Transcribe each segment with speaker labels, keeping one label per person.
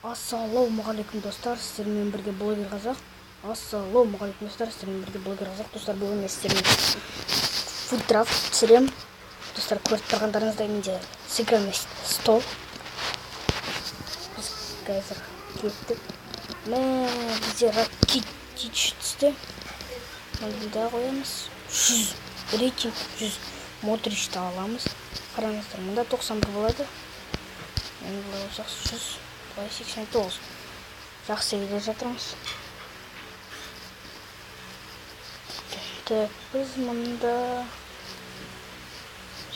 Speaker 1: Ассалаумағалейкум достар, сіздермен бірге блогер қазақ. Ассалаумағалейкум достар, сіздермен бірге блогер қазақ. Достар, бүгін мен сіздермен фудтрафт түсірем. Достар, көріп тұрғандарыңыздай менде сыгранный стол. Біз қазір кеттік. Бізде Ракитич түсті. Мында қоямыз. 100 рейтинг, 100 Модричті аламыз. Қараңыздар, мында 91 болады. Енді бұлай olsақ 100. 89. Жақсы келе жатырмыз. Біз мұнда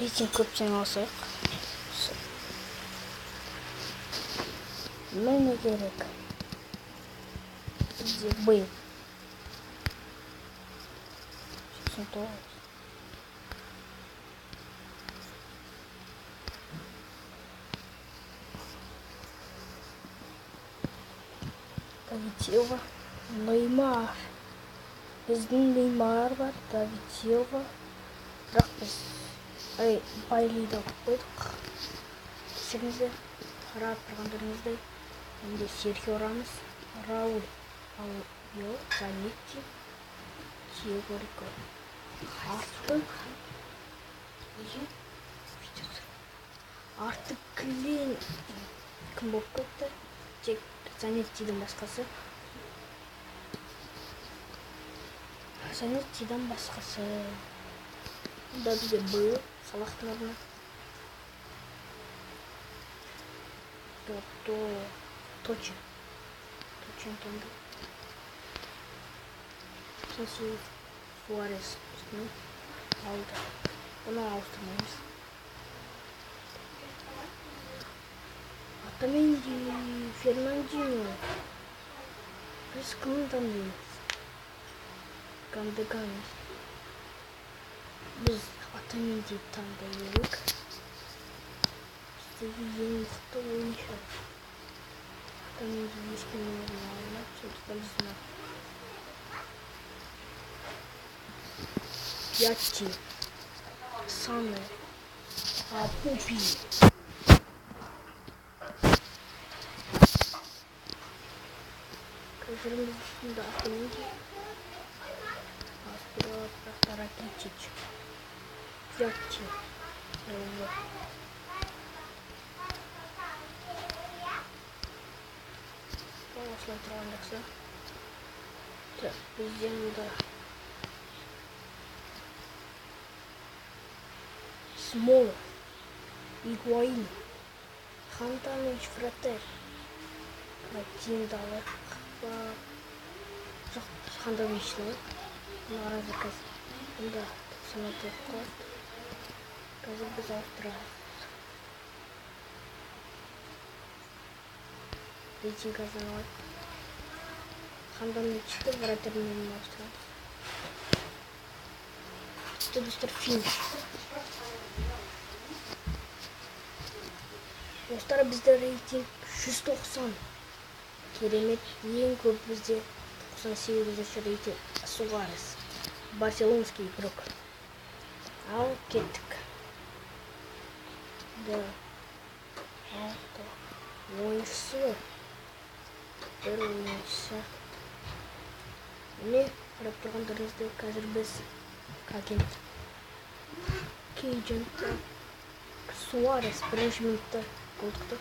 Speaker 1: рейтинг көптен алсақ. Мені керек. Бізде бұл 89. Давид Силва, Неймар. Біздің Неймар бар, Давид Силва. Бірақ біз Байлиді қойдық. Кесіріңізді қарап тұрғандарыңыздай. Енді Серхио Рамос, Рауль, Алио, Занетти, Диего Рико. Артық Клин кім болып кетті? Тек Занеттидің басқасы. Занеттидің басқасы. Бұнда бізде бұл Салахтың орнына. Точин тонды. Суарес үстіне алды. Бұны ауыстырмаймыз. Отаменди, Фернандинho. Біз кімін таңдаймыз? Гандагамыз. Біз Отаменди таңдаймыз. Біздегі ең мықты ойыншы. Отаменди ешкімнің орнына алмайды. Сондықтан біздің Ятти, Саны, Пупи. Қазіріміз үстінде Отаменди, Аспират, Ракитич, Ятти. Осылай тұрған жақсы. Бізде мұнда Смолов, Игуаин, Хантанович, Фратер. Тиімді алайық. Жоқ, Хантановичті алайық. Бұны аразы қазір. Бұнда 96 қалады. Қазір біз ауыстырамыз. Рейтинг азан алайық. Хантановичті Фратермен ауыстырамыз. Достар, финиш. Достар, бізде рейтинг 190. Керемет. Ең көп бізде 98 рейтинг Суарес. Барселонский игрок. Ал кеттік. Ойыншысы. Бір ойыншысы. Міне қарап тұрғандарыңызды қазір біз Кагент. Кейджен. Суарес бірінші минутта голдықты.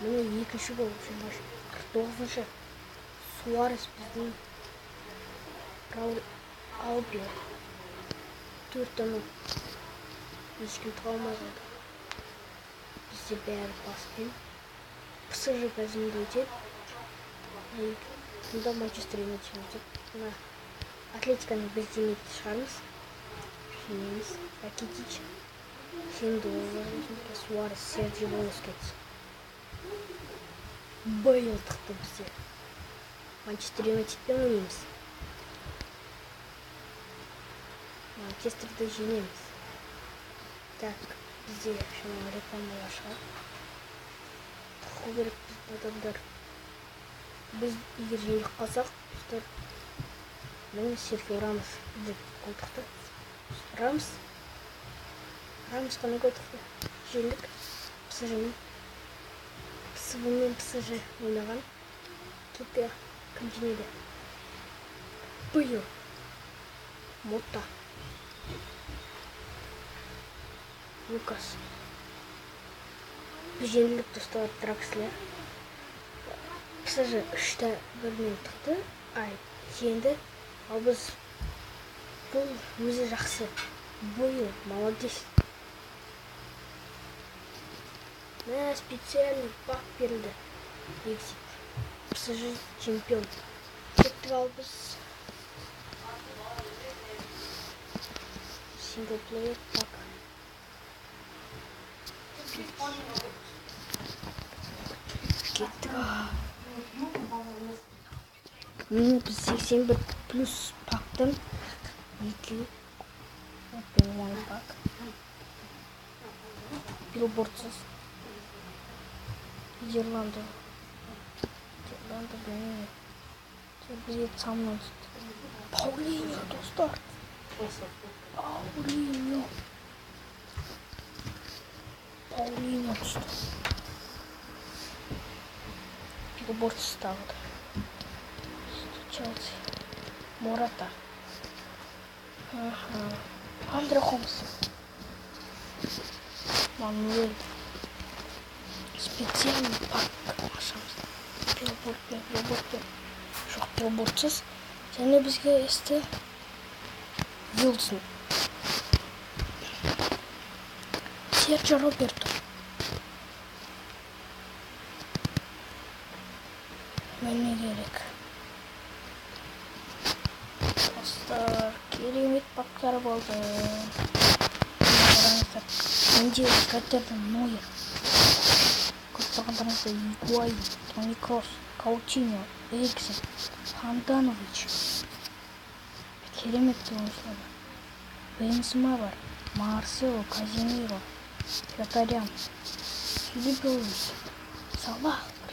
Speaker 1: Міне екінші гол. 49-шы. Суарес біздің Рауль Албио. 4 минут. Ешкім тұға қалды. Бізде бәрі паспен. ПСЖ қазірінде өтеді. Мұнда Манчестер Юнайтед өтеді. Атлетиканы біз демекті шығармыз. Жинеміз. Ракитич. Суарес, Серджио Бускетс. Бейл тықты бізде. Манчестер Юнайтедпен ойнаймыз. Манчестерді жеңеміз. Так, бізде жаңа рекламалар шығады. Тұқы керек біздің адамдар. Біз егер жеңіліп қалсақ, достар, міне Серхио Рамос бізде қолтықты. Рамос қана көтіқті. Жеңдік. ПСЖ-мен Bunun PSG oynagan. Gitti. Kім жеңеді? Биыл. Мота. Лукас. Біз жеңілдік достар Дракслер. PSG 3-1 тықты. Жеңді. Ал біз бұл өзі жақсы. Биыл молодец. Специальный пак берілді. Exit. PSG чемпион. Кеттік ал біз. Синглплеер пак. Кеттік ал. Міне біз 81 плюс пактың 2 оpen пак. Билбордсыз. Нидерланды білмеймін. Бізге самнан түсті. Паулиньо достар. Паулиньо түсті. Билбордсыз тағы. Челси. Мората. Андре Холмс. Мануэль. Специальный пак ашамыз. Билбордпен. Жоқ, билбордсыз. Және бізге есті Вилсон. Серджио Роберто. Мені керек. Достар, керемет пактар болды. Менде каттердің Нойер. Тұрғандарыңызда Игуаин, Тони Кросс, Каутиньо, Эриксен, Ханданович. Керемет ойыншылар. Бензема бар, Марсело, Казимиро, Мхитарян, Филипп Луис, Салах бар.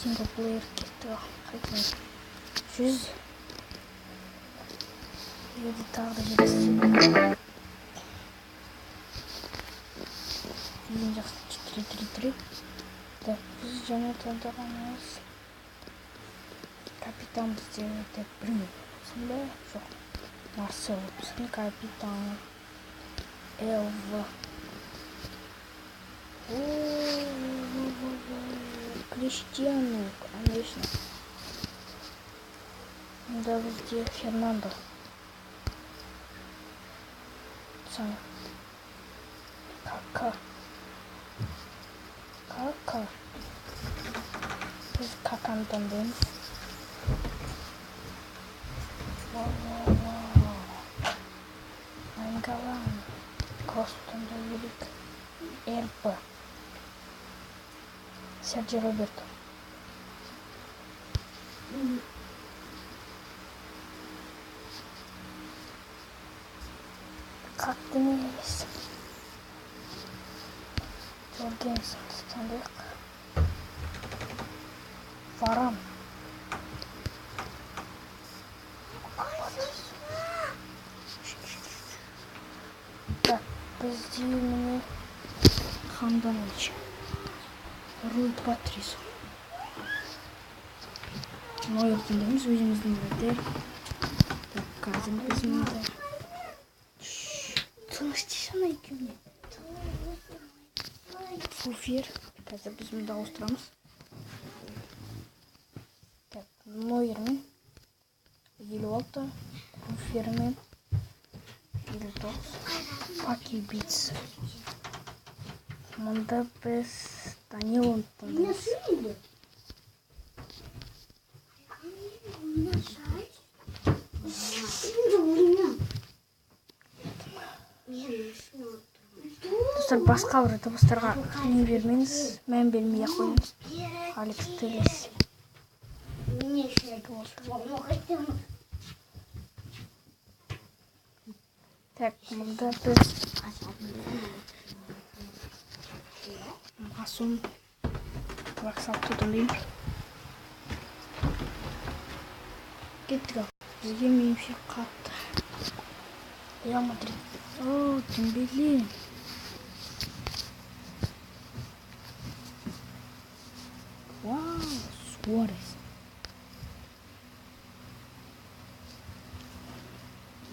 Speaker 1: Синглплеер кетті. Қайтын 100. Еді тағы да жетісті. Ең жақсы 4-3-3. Біз жаңа таңдағанымыз капитан бізде деп Брюно. Сонда жоқ. Марсело біздің капитан. Элва. Криштиану, конечно. Да, где Фернандо. Кака. Biz Kaka'nı tanıdığımız. Nainggolan. Kostum da yürük. Erba. Sergio Roberto. Kaktiniz. Jorgensen tanıdık. Varane. Так, бізде міне Ханданович. Руй Патрис. Нойер дейміз өзіміздің бірде. Так, қазір біз мында. Тыныштешана екеуіне. Фуфер. Қазір біз мында ауыстырамыз. Так, Нойермен 56, Фуфермен 59. Паки битс. Мында біз Данилон таңдаймыз. Достар, басқа бір дыбыстарға не бермеңіз, мән бермей-ақ қойыңыз. Алекс Телес. Так, мында біз Масум Ваксап тұтылайым. Кеттік ал. Бізге меніңше қатты. Реал Мадрид. О, Дембеле. Суарес.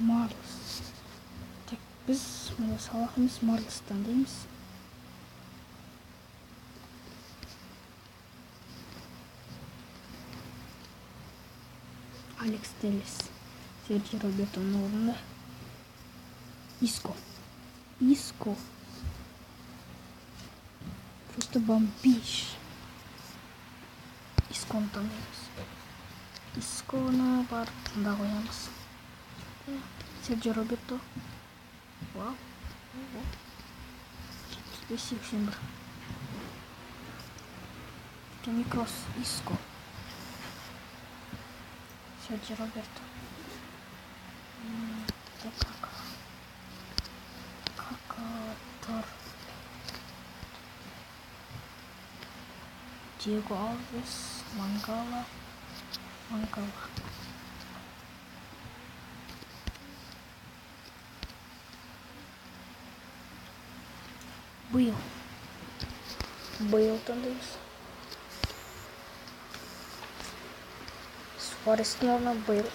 Speaker 1: Марлс. Так, біз мына Салах емес, Марлс таңдаймыз. Алекс Телес. Серджи Робертоның орнында. Иско. Просто бомбиш. Исконы таңдаймыз. Исконы бар тыңда қоямыз. Серджи Роберто. Вау. 75-81. Тони Кросс. Иско. Серджи Роберто. Тор. Диего Алвес. Мангала. Бейл таңдаймыз. Суарестің орнына Бейл.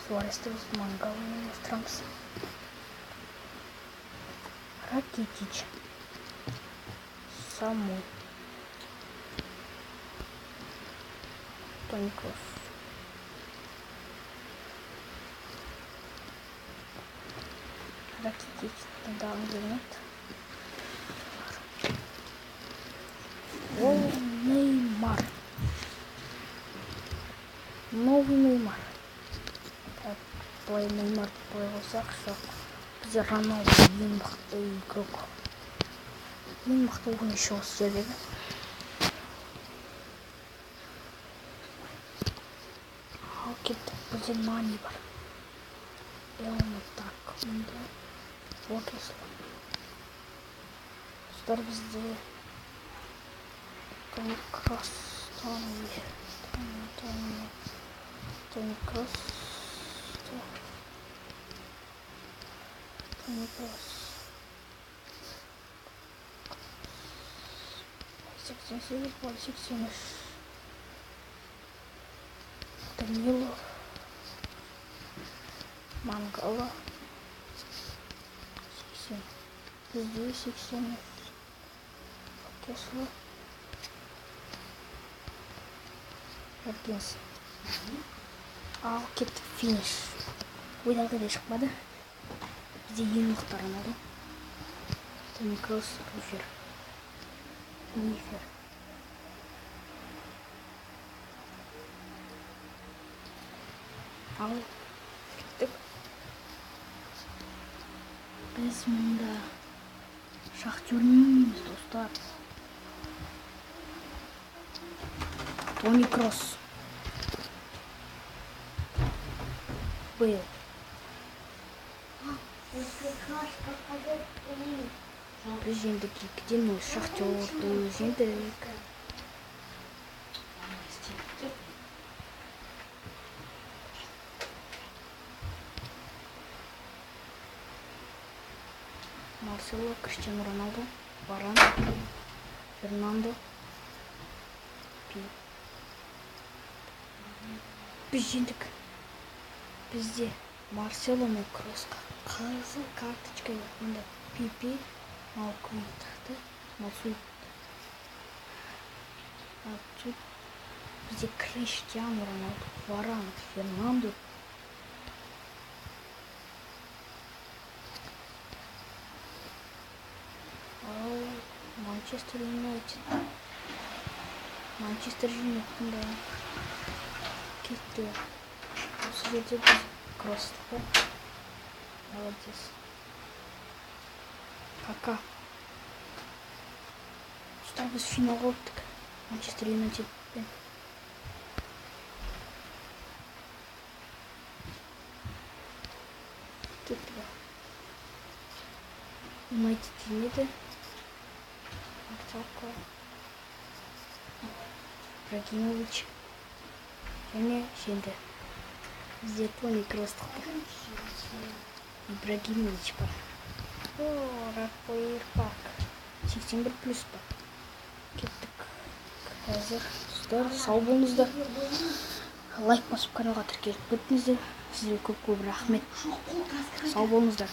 Speaker 1: Суаресті біз Мангаламен ауыстырамыз. Ракитич. Саму. Тони Кросс. Ракитич таңдағым келмейді. Ол Неймар. Новый Неймар. Так, былай Неймар былай қойсақ, жоқ. Бізде Роналду ең мықты игрок. Ең мықты ойыншы осы жердегі. Ал кеттік, бізде Нани бар. Елмі так, мұнда Уокесло. Достар бізде Тони Кросс. Тони Кросс. 87, 87. Данило. Мангала. 80. Здесь 80. Кесло. Аргенс. Ал кетті финиш. Ойдағыдай шықпады. Бізде ең мықты Роналду. Тони Кросс, Нифер. Ал кеттік. Біз мұнда Шахтермен ойнаймыз, достар. Тони Кросс. Бейл. Біз жеңдік екіден Шахтерді жеңдік. Марсело, Криштиану Роналду, Варан, Фернандо, Біз жеңдік. Бізде Марсело мен Кросқа қызыл карточка yok. Мұнда Пипи, Малкуин тақты, Малсуит. Тут бізде Криштиану Роналду, Варан, Фернандо. Манчестер Юнайтед. Манчестер Юнайтед. Кетті. Осы жерде біз Кросстықты. Молодец. Кака. Что біз финалға өттік. Манчестер Юнайтедпен. Кетті. Юнайтед келмеді. Арталко. Ибрагимович. Және жеңді. Бізде Тони Кросс бар. Ибрагимович бар. Ракоир Парк. 81 плюс бар. кеттік. Қазір достар, сау болыңыздар. Лайк басып каналға тіркеліп кеттіңіздер. Сізге көп рахмет. Сау болыңыздар.